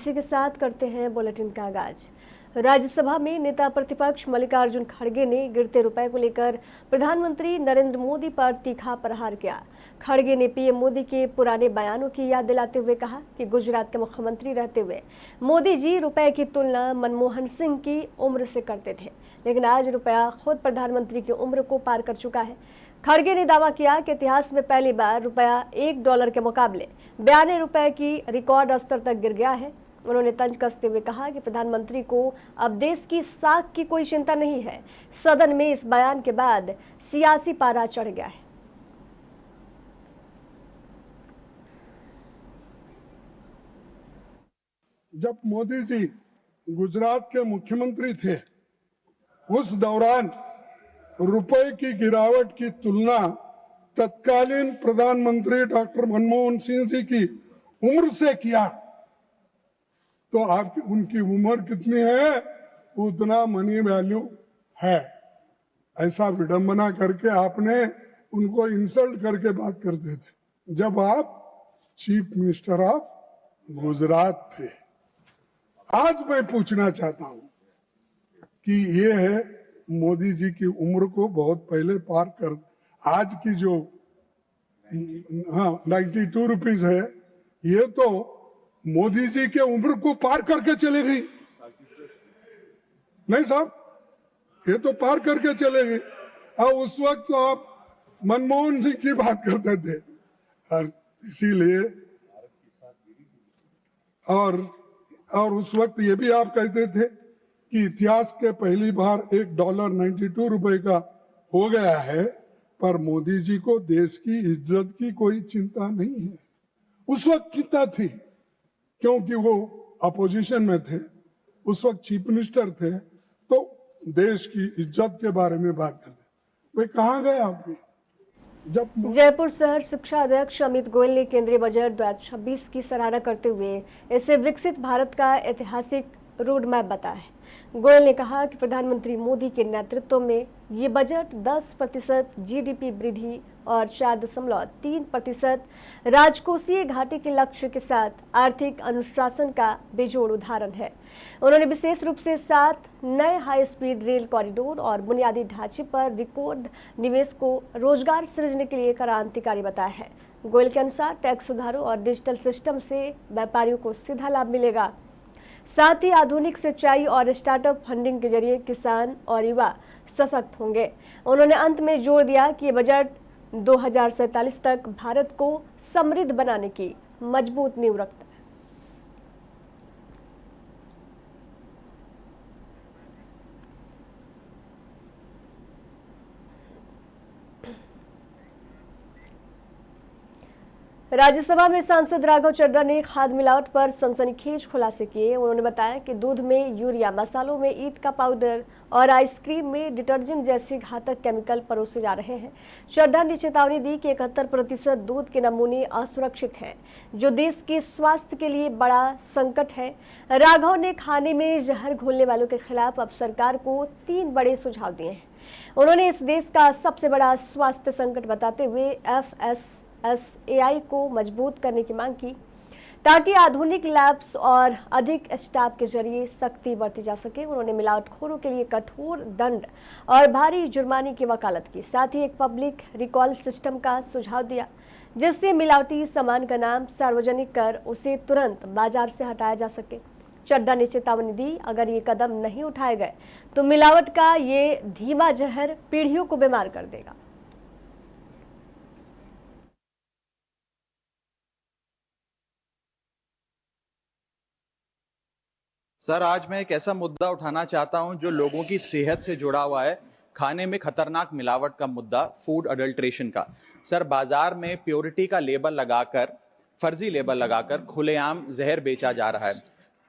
इसी के साथ करते हैं बुलेटिन का आगाज। राज्यसभा में नेता प्रतिपक्ष मल्लिकार्जुन खड़गे ने गिरते रुपए को लेकर प्रधानमंत्री नरेंद्र मोदी पर तीखा प्रहार किया। खड़गे ने पीएम मोदी के पुराने बयानों की याद दिलाते हुए कहा कि गुजरात के मुख्यमंत्री रहते हुए मोदी जी रुपए की तुलना मनमोहन सिंह की उम्र से करते थे, लेकिन आज रुपया खुद प्रधानमंत्री की उम्र को पार कर चुका है। खड़गे ने दावा किया कि इतिहास में पहली बार रुपया $1 के मुकाबले 92 रुपए की रिकॉर्ड स्तर तक गिर गया है। उन्होंने तंज कसते हुए कहा कि प्रधानमंत्री को अब देश की साख की कोई चिंता नहीं है। सदन में इस बयान के बाद सियासी पारा चढ़ गया है। जब मोदी जी गुजरात के मुख्यमंत्री थे, उस दौरान रुपए की गिरावट की तुलना तत्कालीन प्रधानमंत्री डॉक्टर मनमोहन सिंह जी की उम्र से किया तो आपकी उनकी उम्र कितनी है उतना मनी वैल्यू है। ऐसा विडंबना करके आपने उनको इंसल्ट करके बात करते थे जब आप चीफ मिनिस्टर ऑफ गुजरात थे। आज मैं पूछना चाहता हूं कि ये है मोदी जी की उम्र को बहुत पहले पार कर, आज की जो 92 रुपीज है, ये तो मोदी जी के उम्र को पार करके चले गई। नहीं साहब, ये तो पार करके चले गई। और उस वक्त तो आप मनमोहन सिंह की बात करते थे और इसीलिए और उस वक्त ये भी आप कहते थे कि इतिहास के पहली बार $1.92 का हो गया है, पर मोदी जी को देश की इज्जत की कोई चिंता नहीं है। उस वक्त चिंता थी क्योंकि वो अपोजिशन में थे, उस वक्त चीफ मिनिस्टर थे, तो देश की इज्जत के बारे में बात करते। वे कहाँ गए आपने? जब जयपुर शहर शिक्षा अध्यक्ष अमित गोयल ने केंद्रीय बजट 2026 की सराहना करते हुए इसे विकसित भारत का ऐतिहासिक रोड मैप बताया है। गोयल ने कहा कि प्रधानमंत्री मोदी के नेतृत्व में ये बजट 10% जीडीपी वृद्धि और 4.3% राजकोषीय घाटे के लक्ष्य के साथ आर्थिक अनुशासन का बेजोड़ उदाहरण है। उन्होंने विशेष रूप से 7 नए हाई स्पीड रेल कॉरिडोर और बुनियादी ढांचे पर रिकॉर्ड निवेश को रोजगार सृजन के लिए क्रांतिकारी बताया है। गोयल के अनुसार टैक्स सुधारों और डिजिटल सिस्टम से व्यापारियों को सीधा लाभ मिलेगा। साथ ही आधुनिक सिंचाई और स्टार्टअप फंडिंग के जरिए किसान और युवा सशक्त होंगे। उन्होंने अंत में जोर दिया कि ये बजट 2047 तक भारत को समृद्ध बनाने की मजबूत नींव रखता है। राज्यसभा में सांसद राघव चड्ढा ने खाद मिलावट पर सनसनीखेज खुलासे किए। उन्होंने बताया कि दूध में यूरिया, मसालों में ईंट का पाउडर और आइसक्रीम में डिटर्जेंट जैसे घातक केमिकल परोसे जा रहे हैं। चड्ढा ने चेतावनी दी कि 71% दूध के नमूने असुरक्षित हैं, जो देश के स्वास्थ्य के लिए बड़ा संकट है। राघव ने खाने में जहर घोलने वालों के खिलाफ अब सरकार को 3 बड़े सुझाव दिए हैं। उन्होंने इस देश का सबसे बड़ा स्वास्थ्य संकट बताते हुए FSSAI को मजबूत करने की मांग की ताकि आधुनिक लैब्स और अधिक स्टाफ के जरिए सख्ती बरती जा सके। उन्होंने मिलावटखोरों के लिए कठोर दंड और भारी जुर्माने की वकालत की। साथ ही एक पब्लिक रिकॉल सिस्टम का सुझाव दिया, जिससे मिलावटी सामान का नाम सार्वजनिक कर उसे तुरंत बाजार से हटाया जा सके। चड्ढा ने चेतावनी दी, अगर ये कदम नहीं उठाए गए तो मिलावट का ये धीमा जहर पीढ़ियों को बीमार कर देगा। सर, आज मैं एक ऐसा मुद्दा उठाना चाहता हूं जो लोगों की सेहत से जुड़ा हुआ है। खाने में खतरनाक मिलावट का मुद्दा, फूड अडल्ट्रेशन का। सर, बाजार में प्योरिटी का लेबल लगाकर, फर्जी लेबल लगाकर खुलेआम जहर बेचा जा रहा है।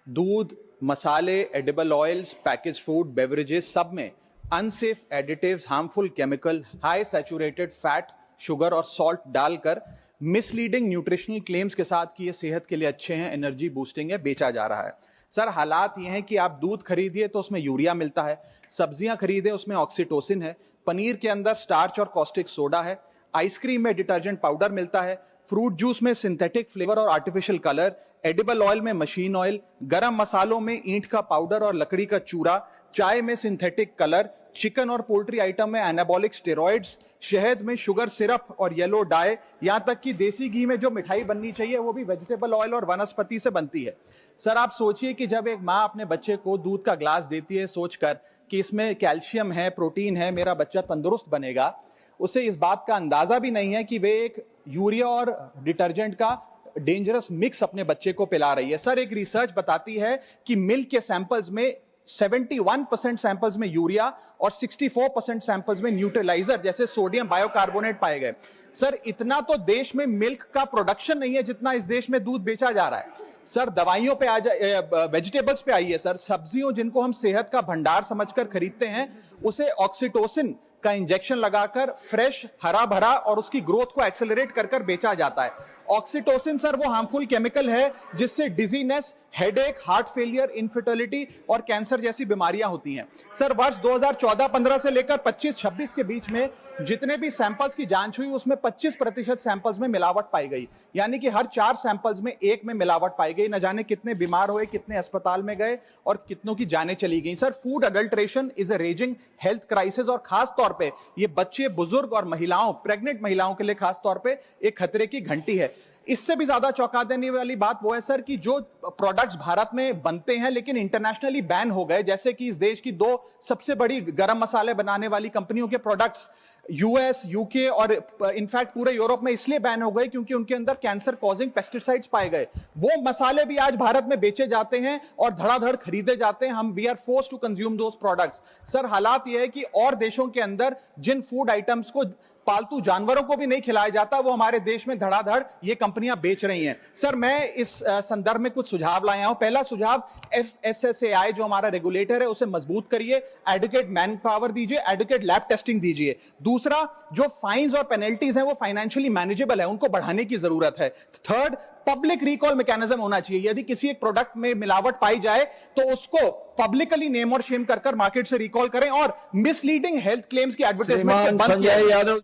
दूध, मसाले, edible oils, package food, beverages, सब में unsafe additives, harmful chemical, high saturated fat, sugar और सॉल्ट डालकर मिसलीडिंग न्यूट्रिशनल क्लेम्स के साथ कि ये सेहत के लिए अच्छे हैं, एनर्जी बूस्टिंग है, बेचा जा रहा है। सर, हालात ये हैं कि आप दूध खरीदिए तो उसमें यूरिया मिलता है, सब्जियां खरीदे उसमें ऑक्सीटोसिन है, पनीर के अंदर स्टार्च और कॉस्टिक सोडा है, आइसक्रीम में डिटर्जेंट पाउडर मिलता है, फ्रूट जूस में सिंथेटिक फ्लेवर और आर्टिफिशियल कलर, एडिबल ऑयल में मशीन ऑयल, गरम मसालों में ईंट का पाउडर और लकड़ी का चूरा, चाय में सिंथेटिक कलर, चिकन और पोल्ट्री आइटम में एनाबॉलिक स्टेरॉइड्स, शहद में शुगर सिरप और येलो डाई, यहां तक कि देसी घी में जो मिठाई बननी चाहिए वो भी वेजिटेबल ऑयल और वनस्पति से बनती है। सर आप सोचिए कि जब एक माँ अपने बच्चे को दूध का ग्लास देती है सोचकर कि इसमें कैल्शियम है, प्रोटीन है, मेरा बच्चा तंदुरुस्त बनेगा, उसे इस बात का अंदाजा भी नहीं है कि वे एक यूरिया और डिटर्जेंट का डेंजरस मिक्स अपने बच्चे को पिला रही है। सर एक रिसर्च बताती है कि मिल्क के सैंपल्स में 71% सैंपल्स में यूरिया और 64% सैंपल्स में न्यूट्रलाइजर जैसे सोडियम बायोकार्बोनेट पाए गए। सर इतना तो देश में मिल्क का प्रोडक्शन नहीं है जितना इस देश में दूध बेचा जा रहा है। सर दवाइयों पे आ जाए, वेजिटेबल्स पे आइए सर, सब्जियों जिनको हम सेहत का भंडार समझकर खरीदते हैं उसे ऑक्सीटोसिन का इंजेक्शन लगाकर फ्रेश, हरा भरा और उसकी ग्रोथ को एक्सेलरेट कर कर बेचा जाता है। ऑक्सीटोसिन सर वो हार्मफुल केमिकल है जिससे dizziness, headache, heart failure, infertility और कैंसर जैसी बीमारियां होती हैं। सर वर्ष 2014-15 से लेकर 25-26 के बीच में जितने भी सैंपल्स की जांच हुई उसमें 25% सैंपल्स में मिलावट पाई गई, यानी कि हर 4 सैंपल्स में 1 में मिलावट पाई गई। न जाने कितने बीमार हुए, कितने अस्पताल में गए और कितनों की जानें चली गई। Sir food adulteration is a raising health crisis और खास तौर पे ये बच्चे, बुजुर्ग और महिलाओं, प्रेग्नेंट महिलाओं के लिए खास तौर पे एक खतरे की घंटी है। इससे भी ज्यादा चौंका देने वाली बात वो है सर कि जो प्रोडक्ट्स भारत में बनते हैं लेकिन इंटरनेशनली बैन हो गए, जैसे कि इस देश की 2 सबसे बड़ी गरम मसाले बनाने वाली कंपनियों के प्रोडक्ट्स यूएस, यूके और इनफैक्ट पूरे यूरोप में इसलिए बैन हो गए क्योंकि उनके अंदर कैंसर कॉजिंग पेस्टिसाइड्स पाए गए। वो मसाले भी आज भारत में बेचे जाते हैं और धड़ाधड़ खरीदे जाते हैं। हम we are forced to consume those products. Sir हालात ये है कि और देशों के अंदर जिन फूड आइटम्स को पालतू जानवरों को भी नहीं खिलाया जाता वो हमारे देश में धड़ाधड़ ये कंपनियां बेच रही हैं। सर मैं इस संदर्भ में कुछ सुझाव लाया हूं। पहला सुझाव, FSSAI जो हमारा रेगुलेटर है उसे मजबूत करिए, एडुकेट मैन पावर दीजिए, एडुकेट लैब टेस्टिंग दीजिए। दूसरा, जो फाइन्स और पेनल्टीज हैं वो फाइनेंशियली मैनेजेबल है, उनको बढ़ाने की जरूरत है। थर्ड, पब्लिक रिकॉल मैकेनिज्म होना चाहिए। यदि किसी एक प्रोडक्ट में मिलावट पाई जाए तो उसको पब्लिकली नेम और शेम कर मार्केट से रिकॉल करें और मिसलीडिंग हेल्थ क्लेम्स की एडवर्टाइजमेंट बंद किया।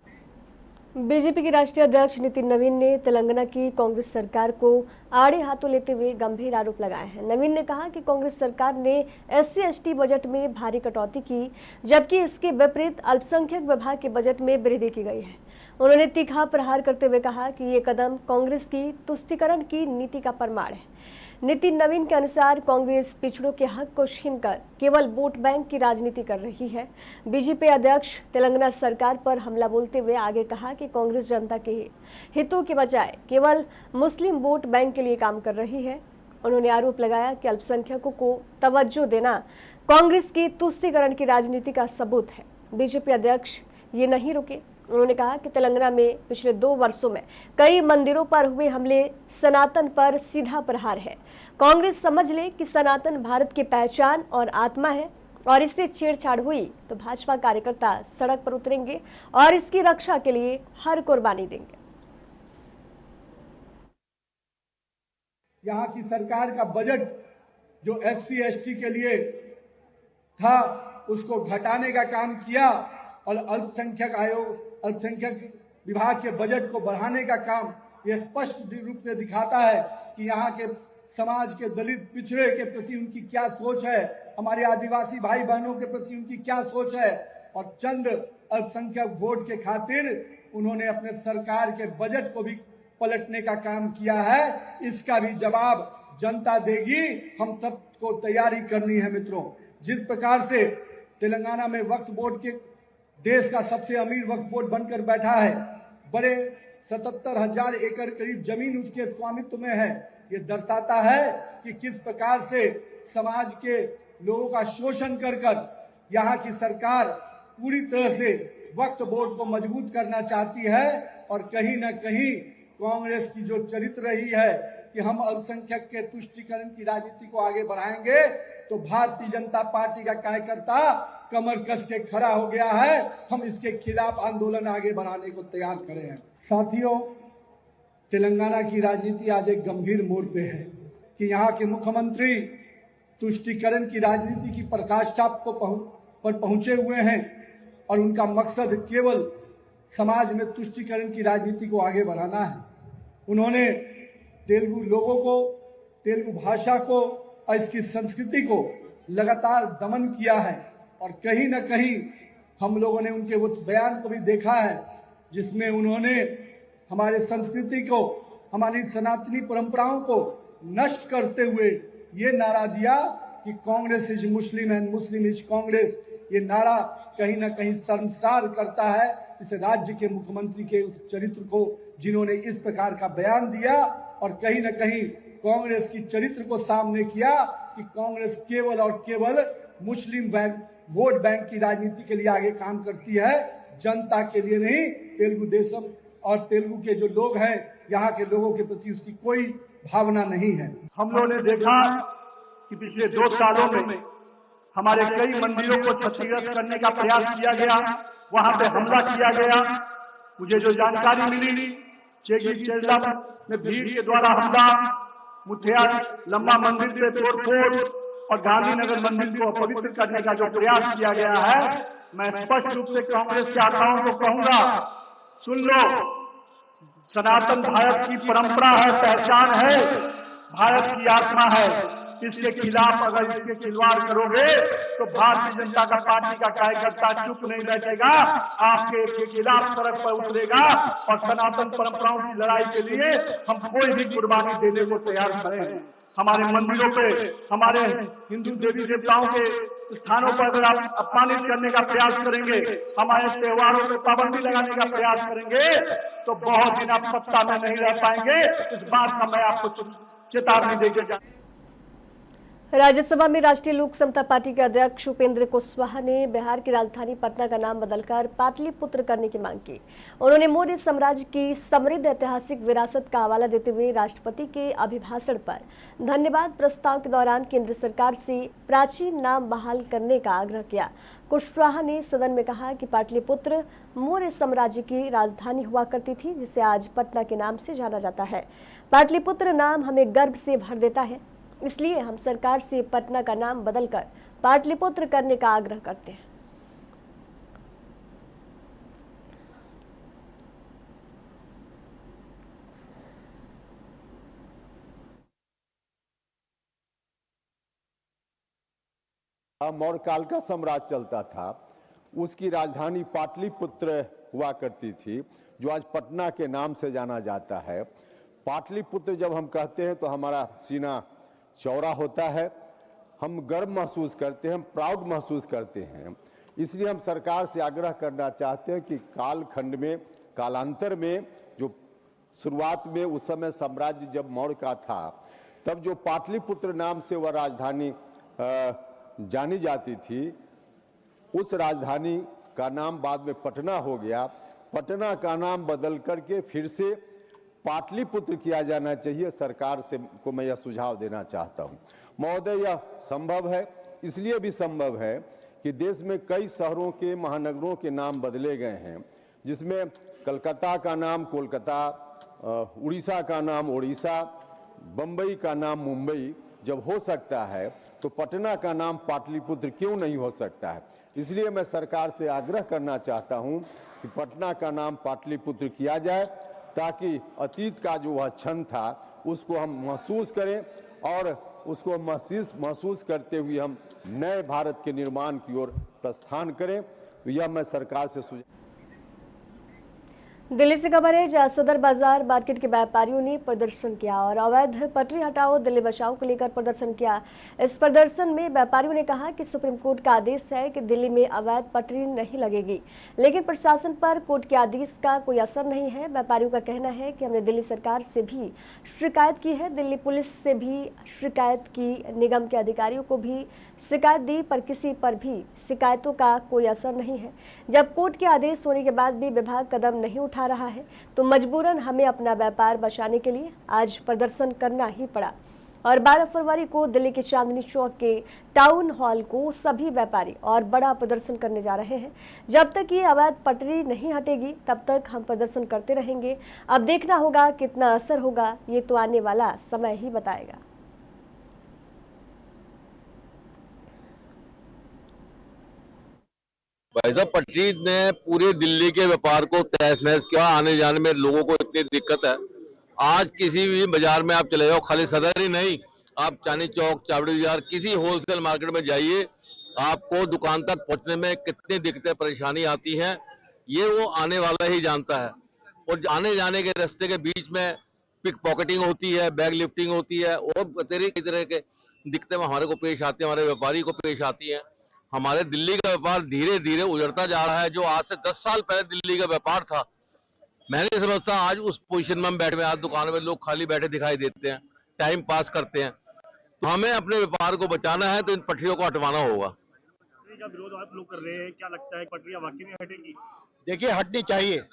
बीजेपी के राष्ट्रीय अध्यक्ष नितिन नवीन ने तेलंगाना की कांग्रेस सरकार को आड़े हाथों लेते हुए गंभीर आरोप लगाए हैं। नवीन ने कहा कि कांग्रेस सरकार ने SC/ST बजट में भारी कटौती की, जबकि इसके विपरीत अल्पसंख्यक विभाग के बजट में वृद्धि की गई है। उन्होंने तीखा प्रहार करते हुए कहा कि ये कदम कांग्रेस की तुष्टीकरण की नीति का प्रमाण है। नितिन नवीन के अनुसार कांग्रेस पिछड़ों के हक को छीनकर केवल वोट बैंक की राजनीति कर रही है। बीजेपी अध्यक्ष तेलंगाना सरकार पर हमला बोलते हुए आगे कहा कि कांग्रेस जनता के हितों के बजाय केवल मुस्लिम वोट बैंक के लिए काम कर रही है। उन्होंने आरोप लगाया कि अल्पसंख्यकों को तवज्जो देना कांग्रेस की तुष्टीकरण की राजनीति का सबूत है। बीजेपी अध्यक्ष ये नहीं रुके। उन्होंने कहा कि तेलंगाना में पिछले 2 वर्षों में कई मंदिरों पर हुए हमले सनातन पर सीधा प्रहार है। कांग्रेस समझ ले कि सनातन भारत की पहचान और आत्मा है और इससे छेड़छाड़ हुई तो भाजपा कार्यकर्ता सड़क पर उतरेंगे और इसकी रक्षा के लिए हर कुर्बानी देंगे। यहाँ की सरकार का बजट जो SC/ST के लिए था उसको घटाने का काम किया और अल्पसंख्यक विभाग के बजट को बढ़ाने का काम यह स्पष्ट रूप से दिखाता है कि यहाँ के समाज के दलित पिछड़े के प्रति उनकी क्या सोच है, हमारे आदिवासी भाई बहनों के प्रति उनकी क्या सोच है। और चंद अल्पसंख्यक वोट के खातिर उन्होंने अपने सरकार के बजट को भी पलटने का काम किया है। इसका भी जवाब जनता देगी। हम सबको तैयारी करनी है मित्रों। जिस प्रकार से तेलंगाना में वक्फ बोर्ड के देश का सबसे अमीर वक्फ बोर्ड बनकर बैठा है, बड़े 77,000 एकड़ करीब जमीन उसके स्वामित्व में है, ये दर्शाता है कि किस प्रकार से समाज के लोगों का शोषण कर यहाँ की सरकार पूरी तरह से वक्फ बोर्ड को मजबूत करना चाहती है। और कहीं न कहीं कांग्रेस की जो चरित्र रही है कि हम अल्पसंख्यक के तुष्टीकरण की राजनीति को आगे बढ़ाएंगे, तो भारतीय जनता पार्टी का कार्यकर्ता कमर कस के खड़ा हो गया है। हम इसके खिलाफ आंदोलन आगे बढ़ाने को तैयार खड़े हैं। साथियों, तेलंगाना की राजनीति आज एक गंभीर मोड़ पे है कि यहाँ के मुख्यमंत्री तुष्टीकरण की राजनीति की पराकाष्ठा पर पहुंचे हुए हैं और उनका मकसद केवल समाज में तुष्टीकरण की राजनीति को आगे बढ़ाना है। उन्होंने तेलुगु लोगों को तेलुगु भाषा को और इसकी संस्कृति को लगातार दमन किया है। और कहीं न कहीं हम लोगों ने उनके उस बयान को भी देखा है जिसमें उन्होंने हमारे संस्कृति को, हमारी सनातनी परंपराओं को नष्ट करते हुए ये नारा दिया कि Congress is Muslim and Muslim is Congress. ये नारा कहीं ना कहीं शर्मसार करता है इस राज्य के मुख्यमंत्री के उस चरित्र को जिन्होंने इस प्रकार का बयान दिया और कहीं ना कहीं कांग्रेस की चरित्र को सामने किया कि कांग्रेस केवल और केवल मुस्लिम वोट बैंक की राजनीति के लिए आगे काम करती है, जनता के लिए नहीं। तेलुगु देशम और तेलुगु के जो लोग हैं, यहाँ के लोगों के प्रति उसकी कोई भावना नहीं है। हम लोगों ने देखा कि पिछले 2 सालों में हमारे कई मंदिरों को क्षतिग्रस्त करने का प्रयास किया गया, वहां पे हमला किया गया। मुझे जो जानकारी मिली, चेला में भीड़ के द्वारा हमला, मुठिया लंबा मंदिर पे तोड़फोड़ और गांधीनगर मंदिर को अपवित्र करने का जो प्रयास किया गया है, मैं स्पष्ट रूप से कांग्रेस के आकाओं को कहूंगा, सुन लो, सनातन भारत की परंपरा है, पहचान है, भारत की आत्मा है। इसके खिलाफ अगर इसके खिलवाड़ करोगे तो भारतीय जनता पार्टी का कार्यकर्ता चुप नहीं बैठेगा, आपके खिलाफ सड़क पर उतरेगा और सनातन परंपराओं की लड़ाई के लिए हम कोई भी कुर्बानी देने को तैयार हैं। हमारे मंदिरों पे, हमारे हिंदू देवी देवताओं के स्थानों पर अगर आप अपमानित करने का प्रयास करेंगे, हमारे त्योहारों पर पाबंदी लगाने का प्रयास करेंगे तो बहुत दिन आप सत्ता में नहीं रह पाएंगे। इस बात का मैं आपको चेतावनी देकर राज्यसभा में राष्ट्रीय लोक समता पार्टी के अध्यक्ष उपेंद्र कुशवाहा ने बिहार की राजधानी पटना का नाम बदलकर पाटलिपुत्र करने की मांग की। उन्होंने मौर्य साम्राज्य की समृद्ध ऐतिहासिक विरासत का हवाला देते हुए राष्ट्रपति के अभिभाषण पर धन्यवाद प्रस्ताव के दौरान केंद्र सरकार से प्राचीन नाम बहाल करने का आग्रह किया। कुशवाहा ने सदन में कहा कि पाटलिपुत्र मौर्य साम्राज्य की राजधानी हुआ करती थी, जिसे आज पटना के नाम से जाना जाता है। पाटलिपुत्र नाम हमें गर्व से भर देता है, इसलिए हम सरकार से पटना का नाम बदलकर पाटलिपुत्र करने का आग्रह करते हैं। मौर्य काल का साम्राज्य चलता था, उसकी राजधानी पाटलिपुत्र हुआ करती थी, जो आज पटना के नाम से जाना जाता है। पाटलिपुत्र जब हम कहते हैं तो हमारा सीना चौड़ा होता है, हम गर्व महसूस करते हैं, हम प्राउड महसूस करते हैं। इसलिए हम सरकार से आग्रह करना चाहते हैं कि कालखंड में, कालांतर में, जो शुरुआत में उस समय साम्राज्य जब मौर्य का था, तब जो पाटलिपुत्र नाम से वह राजधानी जानी जाती थी, उस राजधानी का नाम बाद में पटना हो गया। पटना का नाम बदल करके फिर से पाटलिपुत्र किया जाना चाहिए। सरकार से को मैं यह सुझाव देना चाहता हूं। महोदय, यह संभव है, इसलिए भी संभव है कि देश में कई शहरों के, महानगरों के नाम बदले गए हैं, जिसमें कलकत्ता का नाम कोलकाता, उड़ीसा का नाम ओडिशा, बम्बई का नाम मुंबई जब हो सकता है तो पटना का नाम पाटलिपुत्र क्यों नहीं हो सकता है। इसलिए मैं सरकार से आग्रह करना चाहता हूं कि पटना का नाम पाटलिपुत्र किया जाए, ताकि अतीत का जो वह क्षण था उसको हम महसूस करें और उसको महसूस करते हुए हम नए भारत के निर्माण की ओर प्रस्थान करें। तो यह मैं सरकार से सुझाव। दिल्ली से खबर है, जहां सदर बाजार मार्केट के व्यापारियों ने प्रदर्शन किया और अवैध पटरी हटाओ दिल्ली बचाओ को लेकर प्रदर्शन किया। इस प्रदर्शन में व्यापारियों ने कहा कि सुप्रीम कोर्ट का आदेश है कि दिल्ली में अवैध पटरी नहीं लगेगी, लेकिन प्रशासन पर कोर्ट के आदेश का कोई असर नहीं है। व्यापारियों का कहना है कि हमने दिल्ली सरकार से भी शिकायत की है, दिल्ली पुलिस से भी शिकायत की, निगम के अधिकारियों को भी शिकायत दी, पर किसी पर भी शिकायतों का कोई असर नहीं है। जब कोर्ट के आदेश होने के बाद भी विभाग कदम नहीं उठा रहा है तो मजबूरन हमें अपना व्यापार बचाने के लिए आज प्रदर्शन करना ही पड़ा। और 12 फरवरी को दिल्ली के चांदनी चौक के टाउन हॉल को सभी व्यापारी और बड़ा प्रदर्शन करने जा रहे हैं। जब तक ये अवैध पटरी नहीं हटेगी तब तक हम प्रदर्शन करते रहेंगे। अब देखना होगा कितना असर होगा, ये तो आने वाला समय ही बताएगा। भाई साहब, पटरी ने पूरे दिल्ली के व्यापार को तहस नहस किया। आने जाने में लोगों को इतनी दिक्कत है। आज किसी भी बाजार में आप चले जाओ, खाली सदर ही नहीं, आप चांदनी चौक, चावड़ी बाजार, किसी होलसेल मार्केट में जाइए, आपको दुकान तक पहुंचने में कितनी दिक्कतें परेशानी आती हैं, ये वो आने वाला ही जानता है। और आने जाने के रास्ते के बीच में पिक पॉकेटिंग होती है, बैग लिफ्टिंग होती है, और तरह के दिक्कतें हमारे को पेश आती है, हमारे व्यापारी को पेश आती हैं। हमारे दिल्ली का व्यापार धीरे धीरे उजड़ता जा रहा है। जो आज से 10 साल पहले दिल्ली का व्यापार था, मैं नहीं समझता आज उस पोजीशन में हम बैठे हैं। आज दुकान में लोग खाली बैठे दिखाई देते हैं, टाइम पास करते हैं। तो हमें अपने व्यापार को बचाना है तो इन पटरियों को हटवाना होगा। का विरोध आप लोग कर रहे हैं, क्या लगता है पटरियां वाकई में हटेंगी? देखिए, हटनी चाहिए।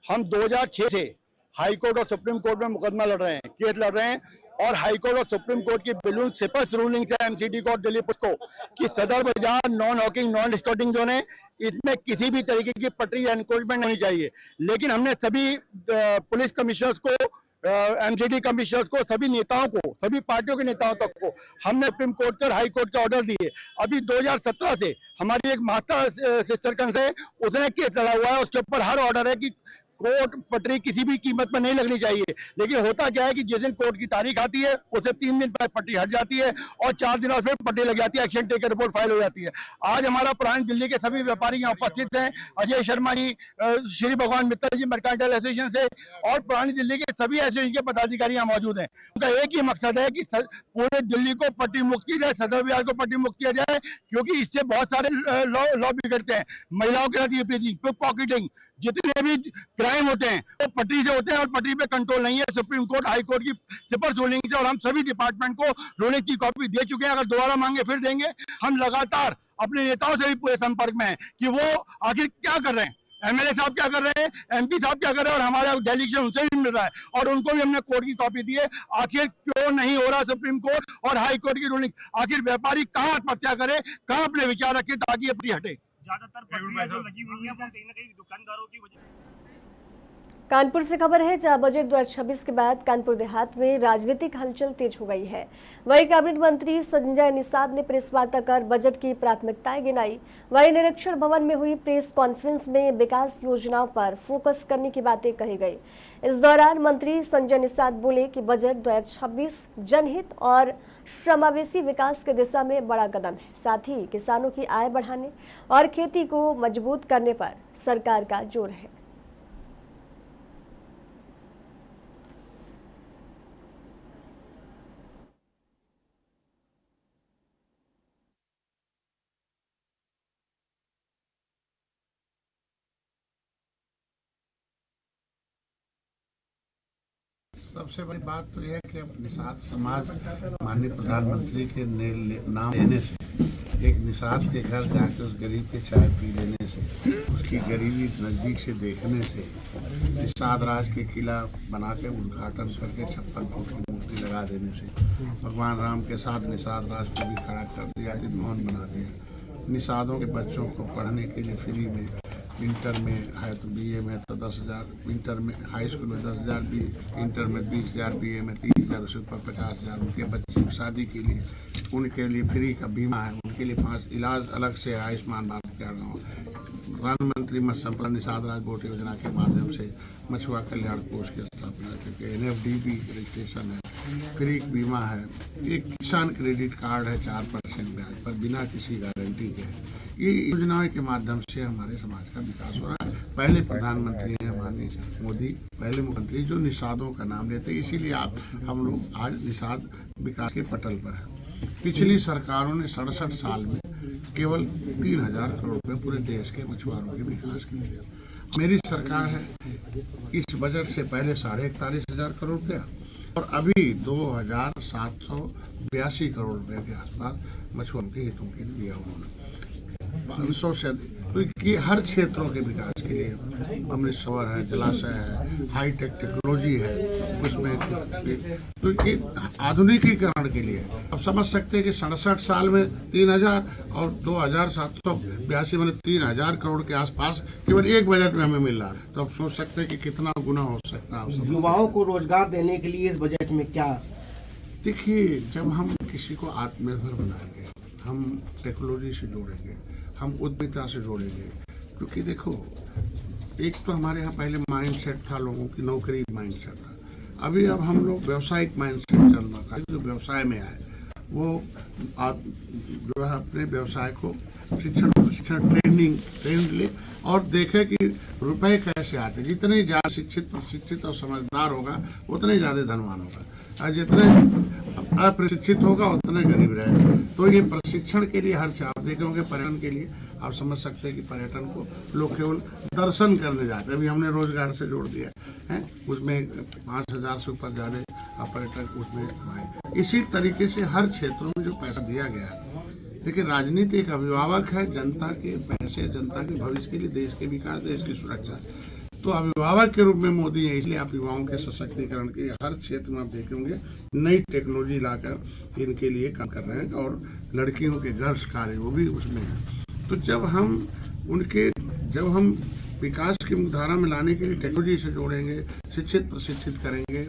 हम 2006 से हाई कोर्ट और सुप्रीम कोर्ट में मुकदमा लड़ रहे हैं, केस लड़ रहे हैं, और हाई कोर्ट और सुप्रीम कोर्ट की बिल्कुल स्पष्ट रूलिंग है एमसीडी कोर्ट दिल्ली को कि सदर बाजार non Hawking non distorting zone है, इसमें किसी भी तरीके की पटरी एनक्रोचमेंट होनी चाहिए। लेकिन हमने सभी पुलिस कमिश्नर्स को, एमसीडी कमिश्नर्स को, सभी नेताओं को, सभी पार्टियों के नेताओं तक को हमने सुप्रीम कोर्ट के और हाई कोर्ट के ऑर्डर दिए। अभी 2017 से हमारी एक मास्टर सिस्टर कंस है, उसने केस लड़ा हुआ है, उसके ऊपर हर ऑर्डर है कि कोर्ट पटरी किसी भी कीमत पर नहीं लगनी चाहिए। लेकिन होता क्या है कि जिस दिन कोर्ट की तारीख आती है उससे 3 दिन पहले पटरी हट जाती है और 4 दिनों से पटरी लग जाती है, एक्शन टेकर रिपोर्ट फाइल हो जाती है। आज हमारा पुरानी दिल्ली के सभी व्यापारी यहाँ उपस्थित हैं, अजय शर्मा जी, श्री भगवान मित्तल जी मर्केंटाइल एसोसिएशन से, और पुरानी दिल्ली के सभी एसोसिएशन के पदाधिकारी यहाँ मौजूद हैं। उनका एक ही मकसद है कि पूरे दिल्ली को पटरी मुक्त की जाए, सदर बाजार को पटरी मुक्त किया जाए, क्योंकि इससे बहुत सारे लॉ बिगड़ते हैं। महिलाओं के साथ ईपीजी, पॉकेटिंग, जितने भी क्राइम होते हैं वो पटरी से होते हैं, और पटरी पे कंट्रोल नहीं है। सुप्रीम कोर्ट, हाई कोर्ट की स्पष्ट रूलिंग है, और हम सभी डिपार्टमेंट को रूलिंग की कॉपी दे चुके हैं। अगर दोबारा मांगे फिर देंगे। हम लगातार अपने नेताओं से भी पूरे संपर्क में हैं कि वो आखिर क्या कर रहे हैं, एमएलए साहब क्या कर रहे हैं, एमपी साहब क्या कर रहे हैं, और हमारा डेलीगेशन उनसे भी मिल रहा है, और उनको भी हमने कोर्ट की कॉपी दी है। आखिर क्यों नहीं हो रहा सुप्रीम कोर्ट और हाई कोर्ट की रूलिंग? आखिर व्यापारी कहाँ आत्महत्या करे, कहाँ अपने विचार रखे ताकि अपनी हटे। ज्यादातर पटरियां जो लगी हुई हैं वो कहीं ना कहीं दुकानदारों की वजह। कानपुर से खबर है, जहां बजट 2026 के बाद कानपुर देहात में राजनीतिक हलचल तेज हो गई है। वहीं कैबिनेट मंत्री संजय निषाद ने प्रेस वार्ता कर बजट की प्राथमिकताएं गिनाई। वहीं निरीक्षण भवन में हुई प्रेस कॉन्फ्रेंस में विकास योजनाओं पर फोकस करने की बातें कही गई। इस दौरान मंत्री संजय निषाद बोले कि बजट 2026 जनहित और समावेशी विकास की दिशा में बड़ा कदम है। साथ ही किसानों की आय बढ़ाने और खेती को मजबूत करने पर सरकार का जोर है। सबसे बड़ी बात तो यह है कि निषाद समाज माननीय प्रधानमंत्री के नाम लेने से, एक निषाद के घर जाकर उस गरीब के चाय पी लेने से, उसकी गरीबी नज़दीक से देखने से, निषाद राज के किला बना के उद्घाटन करके 56 फुट की मूर्ति लगा देने से, भगवान राम के साथ निषाद राज को भी खड़ा कर दिया, जितमान बना दिया। निषादों के बच्चों को पढ़ने के लिए फ्री में, इंटर में है तो बीए में तो 10,000, इंटर में हाई स्कूल में 10,000, इंटर में 20,000, बीए में 30,000, उसके ऊपर 50,000। उनके बच्चे की शादी के लिए उनके लिए फ्री का बीमा है, उनके लिए 5 इलाज अलग से आयुष्मान भारत के प्रधानमंत्री मत्स्य संपदा निषाद राज बोट योजना के माध्यम से मछुआ कल्याण कोष की स्थापना करके NFDB रजिस्ट्रेशन है, फ्री बीमा है, एक किसान क्रेडिट कार्ड है 4% ब्याज पर बिना किसी गारंटी के। ये योजनाओं के माध्यम से हमारे समाज का विकास हो रहा है। पहले प्रधानमंत्री हैं माननीय मोदी, पहले मुख्यमंत्री जो निषादों का नाम लेते, इसीलिए हम लोग आज निषाद विकास के पटल पर हैं। पिछली सरकारों ने 67 साल में केवल 3,000 करोड़ रुपए पूरे देश के मछुआरों के विकास के लिए। मेरी सरकार है, इस बजट से पहले 41,500 करोड़ रुपया और अभी 2,782 करोड़ रुपए के आसपास मछुआरों के हितों के लिए दिया उन्होंने। 500 से कि हर क्षेत्रों के विकास के लिए अमृत सरोवर है, जलाशय है, हाईटेक टेक्नोलॉजी है, उसमें तो ये आधुनिकीकरण के लिए। अब समझ सकते हैं कि 67 साल में 3,000 और 2,782 मतलब 3,000 करोड़ के आसपास केवल एक बजट में हमें मिल रहा है। तो अब सोच सकते हैं कि कितना गुना हो सकता है। युवाओं को रोजगार देने के लिए इस बजट में क्या? देखिए, जब हम किसी को आत्मनिर्भर बनाएंगे, हम टेक्नोलॉजी से जोड़ेंगे, हम उद्यमिता से जोड़ेंगे, क्योंकि देखो, एक तो हमारे यहाँ पहले माइंडसेट था, लोगों की नौकरी माइंडसेट था। अभी अब हम लोग व्यवसायिक माइंडसेट चल रहा है, जो व्यवसाय में आए वो जो है अपने व्यवसाय को प्रशिक्षण ट्रेन ले और देखे कि रुपए कैसे आते। जितने ज्यादा शिक्षित और समझदार होगा उतने ज्यादा धनवान होगा, और जितने अप्रशिक्षित होगा उतने गरीब रहेगा। तो ये प्रशिक्षण के लिए हर आप देखे होंगे, पर्यटन के लिए आप समझ सकते हैं कि पर्यटन को लोग केवल दर्शन करने जाते हैं। अभी हमने रोजगार से जोड़ दिया है, उसमें 5,000 से ऊपर ज्यादा पर्यटक उसमें आए। इसी तरीके से हर क्षेत्रों में जो पैसा दिया गया है, लेकिन राजनीति एक अभिभावक है, जनता के पैसे, जनता के भविष्य के लिए, देश के विकास, देश की सुरक्षा। तो अभिभावक के रूप में मोदी है, इसलिए आप युवाओं के सशक्तिकरण के हर क्षेत्र में आप देखेंगे नई टेक्नोलॉजी लाकर इनके लिए काम कर रहे हैं, और लड़कियों के गर्ल्स कार्य वो भी उसमें है। तो जब हम विकास की मुख्यधारा में लाने के लिए टेक्नोलॉजी से जोड़ेंगे, शिक्षित प्रशिक्षित करेंगे।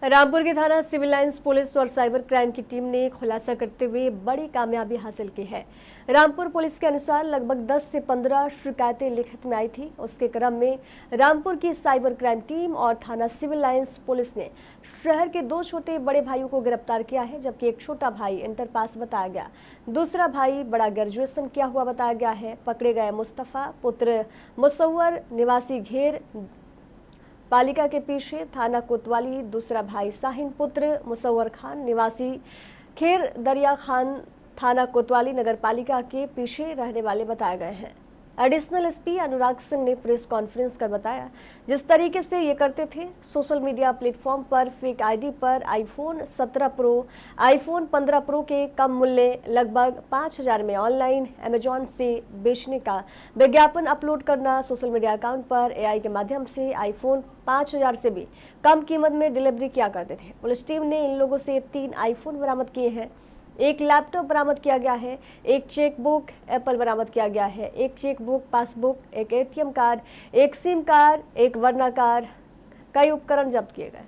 रामपुर की थाना सिविल लाइंस पुलिस और साइबर क्राइम की टीम ने खुलासा करते हुए बड़ी कामयाबी हासिल की है। रामपुर पुलिस के अनुसार लगभग 10 से 15 शिकायतें लिखित में आई थी। उसके क्रम में रामपुर की साइबर क्राइम टीम और थाना सिविल लाइंस पुलिस ने शहर के 2 छोटे बड़े भाइयों को गिरफ्तार किया है, जबकि एक छोटा भाई इंटर पास बताया गया, दूसरा भाई बड़ा ग्रेजुएशन किया हुआ बताया गया है। पकड़े गए मुस्तफा पुत्र मुसव्वर निवासी घेर पालिका के पीछे थाना कोतवाली, दूसरा भाई साहिन पुत्र मुसव्वर खान निवासी खेर दरिया खान थाना कोतवाली नगर पालिका के पीछे रहने वाले बताए गए हैं। एडिशनल एसपी अनुराग सिंह ने प्रेस कॉन्फ्रेंस कर बताया, जिस तरीके से ये करते थे, सोशल मीडिया प्लेटफॉर्म पर फेक आईडी पर आईफोन 17 प्रो, आईफोन 15 प्रो के कम मूल्य लगभग 5,000 में ऑनलाइन अमेजॉन से बेचने का विज्ञापन अपलोड करना, सोशल मीडिया अकाउंट पर एआई के माध्यम से आईफोन 5,000 से भी कम कीमत में डिलीवरी किया करते थे। पुलिस टीम ने इन लोगों से 3 आईफोन बरामद किए हैं, एक लैपटॉप बरामद किया गया है, एक चेकबुक एप्पल बरामद किया गया है, एक चेकबुक, पासबुक, एक एटीएम कार्ड, एक सिम कार्ड, एक वर्ना कार्ड, कई उपकरण जब्त किए गए।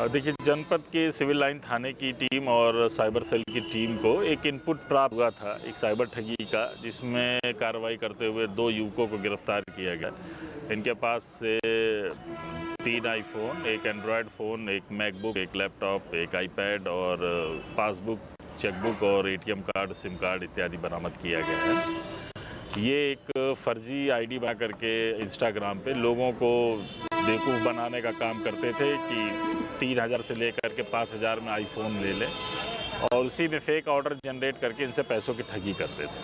देखिए, जनपद के सिविल लाइन थाने की टीम और साइबर सेल की टीम को एक इनपुट प्राप्त हुआ था एक साइबर ठगी का, जिसमें कार्रवाई करते हुए 2 युवकों को गिरफ्तार किया गया। इनके पास से 3 आईफोन, एक एंड्रॉयड फ़ोन, एक मैकबुक, एक लैपटॉप, एक आईपैड और पासबुक, चेकबुक और एटीएम कार्ड, सिम कार्ड इत्यादि बरामद किया गया है। ये एक फर्जी आईडी बना करके इंस्टाग्राम पे लोगों को बेवकूफ़ बनाने का काम करते थे कि 3,000 से लेकर के 5,000 में आईफोन ले लें, और उसी में फेक ऑर्डर जनरेट करके इनसे पैसों की ठगी करते थे।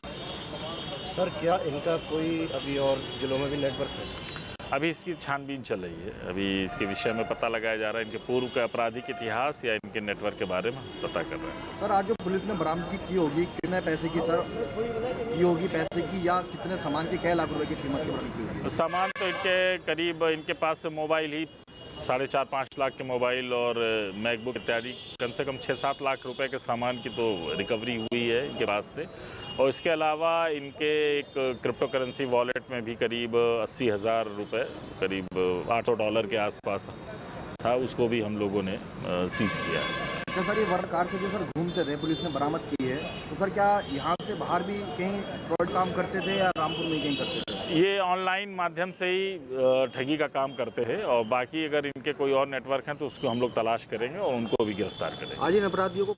सर, क्या इनका कोई अभी और जिलों में भी नेटवर्क है? अभी इसकी छानबीन चल रही है। अभी इसके विषय में पता लगाया जा रहा है, इनके पूर्व के आपराधिक इतिहास या इनके नेटवर्क के बारे में पता कर रहे हैं। सर, आज जो पुलिस ने बरामदगी की होगी, कितने पैसे की सर की होगी, पैसे की, या कितने सामान की, क्या लाख रुपए की कीमत की होगी? सामान तो इनके करीब, इनके पास से मोबाइल ही 4.5-5 लाख के मोबाइल और मैकबुक इत्यादि कम से कम 6-7 लाख रुपए के सामान की तो रिकवरी हुई है इनके पास से। और इसके अलावा इनके एक क्रिप्टो करेंसी वॉलेट में भी करीब 80,000 रुपये, करीब $800 के आसपास था, उसको भी हम लोगों ने सीज किया है। अच्छा सर, ये वर्क कार से जो सर घूमते थे, पुलिस ने बरामद की है, तो सर क्या यहाँ से बाहर भी कहीं फ्रॉड काम करते थे या रामपुर में कहीं करते थे? ये ऑनलाइन माध्यम से ही ठगी का काम करते हैं, और बाकी अगर इनके कोई और नेटवर्क हैं तो उसको हम लोग तलाश करेंगे और उनको भी गिरफ्तार करेंगे। आज इन अपराधियों को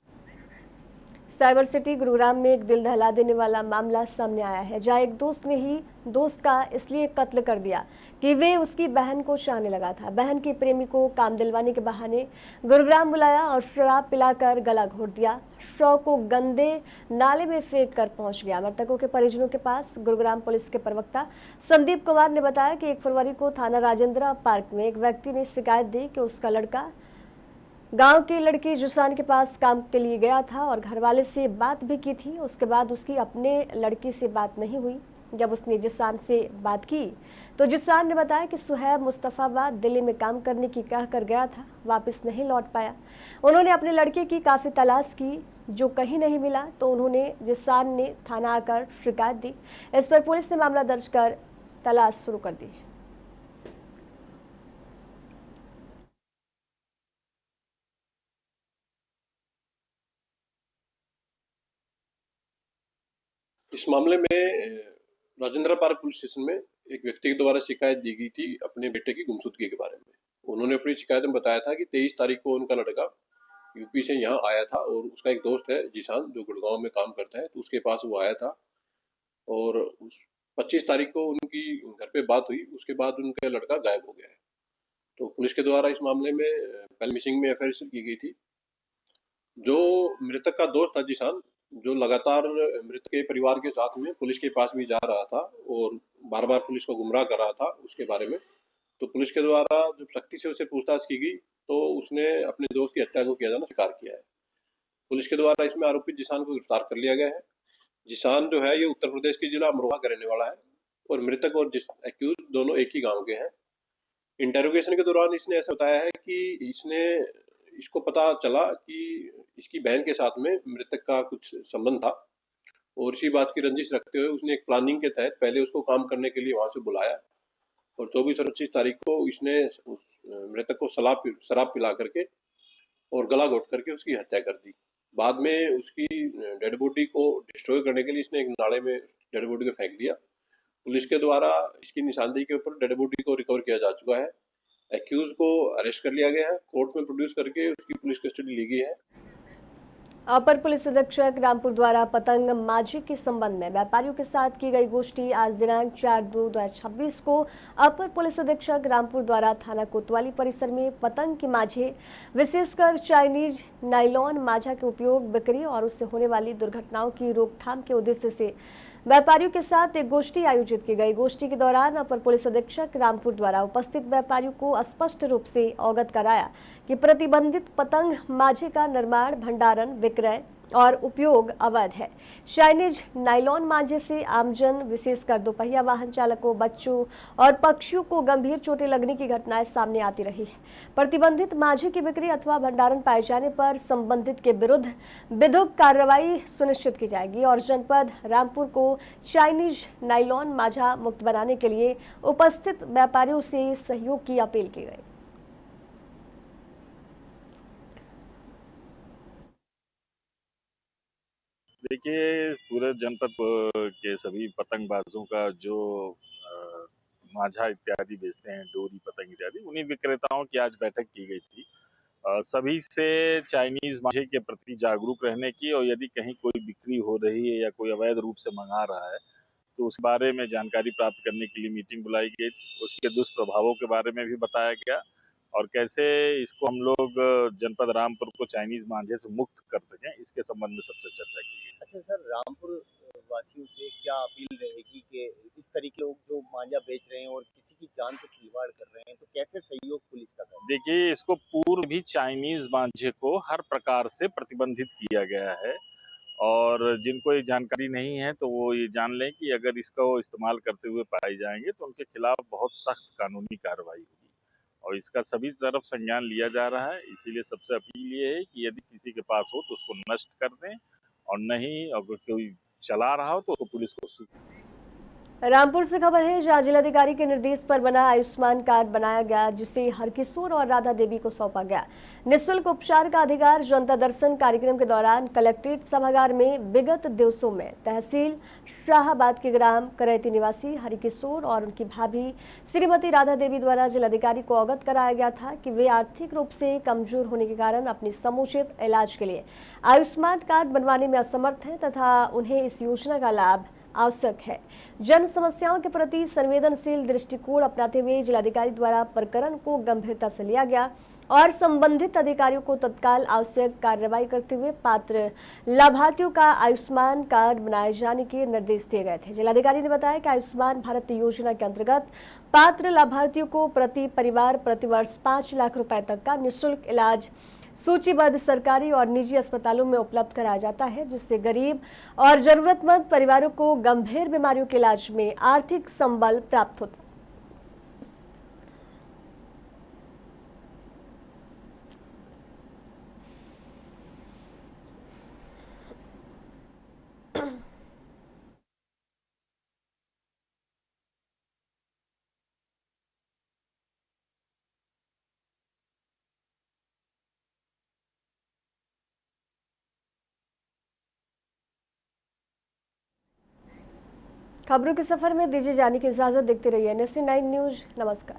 साइबर सिटी गुरुग्राम में एक दिल दहला देने वाला मामला सामने आया है, जहां एक दोस्त ने ही दोस्त का इसलिए कत्ल कर दिया कि वे उसकी बहन को चाहने लगा था। बहन के प्रेमी को काम दिलवाने के बहाने गुरुग्राम बुलाया और शराब पिलाकर गला घोट दिया। शव को गंदे नाले में फेंक कर पहुंच गया। मृतकों के परिजनों के पास गुरुग्राम पुलिस के प्रवक्ता संदीप कुमार ने बताया कि 1 फरवरी को थाना राजेंद्र पार्क में एक व्यक्ति ने शिकायत दी कि उसका लड़का गांव की लड़की जुसान के पास काम के लिए गया था और घरवाले से बात भी की थी। उसके बाद उसकी अपने लड़की से बात नहीं हुई। जब उसने जिसान से बात की तो जिसान ने बताया कि सुहैब मुस्तफाबाद दिल्ली में काम करने की कह कर गया था, वापस नहीं लौट पाया। उन्होंने अपने लड़के की काफ़ी तलाश की, जो कहीं नहीं मिला, तो उन्होंने जिसान ने थाना आकर शिकायत दी। इस पर पुलिस ने मामला दर्ज कर तलाश शुरू कर दी। इस मामले में राजेंद्र पार्क पुलिस स्टेशन में एक व्यक्ति के द्वारा शिकायत दी गई थी अपने बेटे की गुमशुदगी के बारे में। उन्होंने अपनी शिकायत में बताया था कि 23 तारीख को उनका लड़का यूपी से यहाँ आया था और उसका एक दोस्त है जिशान, जो गुड़गांव में काम करता है, तो उसके पास वो आया था और 25 तारीख को उनकी घर पे बात हुई। उसके बाद उनका लड़का गायब हो गया है। तो पुलिस के द्वारा इस मामले में पहले मिसिंग में एफआईआर की गई थी। जो मृतक का दोस्त था जिशान, जो लगातार मृतक के परिवार के साथ में पुलिस के पास भी जा रहा था और बार बार पुलिस को गुमराह कर रहा था उसके बारे में, तो पुलिस के द्वारा जब सख्ती से उससे पूछताछ की गई तो उसने अपने दोस्त की हत्या को किया जाना स्वीकार किया है। पुलिस के द्वारा इसमें आरोपित जिशान को गिरफ्तार कर लिया गया है। जिशान जो है ये उत्तर प्रदेश के जिला अमरोहा का रहने वाला है और मृतक और एक्यूज दोनों एक ही गांव के हैं। इंटेरोगेशन के दौरान इसने ऐसा बताया है कि इसको पता चला कि इसकी बहन के साथ में मृतक का कुछ संबंध था और इसी बात की रंजिश रखते हुए उसने एक प्लानिंग के तहत पहले उसको काम करने के लिए वहां से बुलाया और 24 और 25 तारीख को इसने मृतक को शराब पिला करके और गला घोट करके उसकी हत्या कर दी। बाद में उसकी डेड बॉडी को डिस्ट्रॉय करने के लिए इसने एक नाले में डेड बॉडी को फेंक दिया। पुलिस के द्वारा इसकी निशानदेही के ऊपर डेड बॉडी को रिकवर किया जा चुका है। एक्यूज को अरेस्ट कर लिया गया है, कोर्ट में प्रोड्यूस करके उसकी पुलिस कस्टडी ली गई है। अपर पुलिस अधीक्षक रामपुर द्वारा पतंग माझी के संबंध में व्यापारियों के साथ की गई गोष्ठी आज दिनांक 4/2/2026 को अपर पुलिस अधीक्षक रामपुर द्वारा थाना कोतवाली परिसर में पतंग की माझे, विशेषकर चाइनीज नायलॉन माझा के उपयोग, बिक्री और उससे होने वाली दुर्घटनाओं की रोकथाम के उद्देश्य से व्यापारियों के साथ एक गोष्ठी आयोजित की गई। गोष्ठी के दौरान अपर पुलिस अधीक्षक रामपुर द्वारा उपस्थित व्यापारियों को स्पष्ट रूप से अवगत कराया कि प्रतिबंधित पतंग माझे का निर्माण, भंडारण, विक्रय और उपयोग अवैध है। चाइनीज नायलॉन मांझे से आमजन, विशेषकर दोपहिया वाहन चालकों, बच्चों और पक्षियों को गंभीर चोटें लगने की घटनाएं सामने आती रही है। प्रतिबंधित मांझे की बिक्री अथवा भंडारण पाए जाने पर संबंधित के विरुद्ध विधिक कार्रवाई सुनिश्चित की जाएगी और जनपद रामपुर को चाइनीज नायलॉन मांझा मुक्त बनाने के लिए उपस्थित व्यापारियों से सहयोग की अपील की गई। देखिए, पूरे जनपद के सभी पतंगबाजों का जो माझा इत्यादि बेचते हैं, डोरी पतंग इत्यादि, उन्हीं विक्रेताओं की आज बैठक की गई थी। सभी से चाइनीज माझे के प्रति जागरूक रहने की और यदि कहीं कोई बिक्री हो रही है या कोई अवैध रूप से मंगा रहा है तो उस बारे में जानकारी प्राप्त करने के लिए मीटिंग बुलाई गई। उसके दुष्प्रभावों के बारे में भी बताया गया और कैसे इसको हम लोग जनपद रामपुर को चाइनीज मांझे से मुक्त कर सकें, इसके संबंध में सबसे चर्चा की गई। अच्छा सर, रामपुर वासियों से क्या अपील रहेगी कि इस तरीके लोग जो मांझा बेच रहे हैं और किसी की जान से खिलवाड़ कर रहे हैं तो कैसे सहयोग पुलिस का करें? देखिए, इसको पूर्व भी चाइनीज मांझे को हर प्रकार से प्रतिबंधित किया गया है और जिनको ये जानकारी नहीं है तो वो ये जान लें कि अगर इसका वो इस्तेमाल करते हुए पाए जाएंगे तो उनके खिलाफ बहुत सख्त कानूनी कार्रवाई होगी और इसका सभी तरफ संज्ञान लिया जा रहा है। इसीलिए सबसे अपील ये है कि यदि किसी के पास हो तो उसको नष्ट कर दें और नहीं अगर कोई चला रहा हो तो उसको पुलिस को सूचना। रामपुर से खबर है, जहां जिलाधिकारी के निर्देश पर बना आयुष्मान कार्ड बनाया गया जिसे हरकिशोर और राधा देवी को सौंपा गया। निःशुल्क उपचार का अधिकार जनता दर्शन कार्यक्रम के दौरान कलेक्ट्रेट सभागार में विगत दिवसों में तहसील शाहाबाद के ग्राम करैती निवासी हरकिशोर और उनकी भाभी श्रीमती राधा देवी द्वारा जिलाधिकारी को अवगत कराया गया था कि वे आर्थिक रूप से कमजोर होने के कारण अपनी समुचित इलाज के लिए आयुष्मान कार्ड बनवाने में असमर्थ हैं तथा उन्हें इस योजना का लाभ आवश्यक है। जन समस्याओं के प्रति संवेदनशील दृष्टिकोण अपनाते हुए जिलाधिकारी द्वारा प्रकरण को गंभीरता से लिया गया और संबंधित अधिकारियों को तत्काल आवश्यक कार्रवाई करते हुए पात्र लाभार्थियों का आयुष्मान कार्ड बनाए जाने के निर्देश दिए गए थे। जिलाधिकारी ने बताया कि आयुष्मान भारत योजना के अंतर्गत पात्र लाभार्थियों को प्रति परिवार प्रतिवर्ष 5 लाख रुपए तक का निःशुल्क इलाज सूचीबद्ध सरकारी और निजी अस्पतालों में उपलब्ध कराया जाता है, जिससे गरीब और जरूरतमंद परिवारों को गंभीर बीमारियों के इलाज में आर्थिक संबल प्राप्त होता है। खबरों के सफर में दीजिए जाने की इजाजत। देखते रहिए NSC 9 न्यूज। नमस्कार।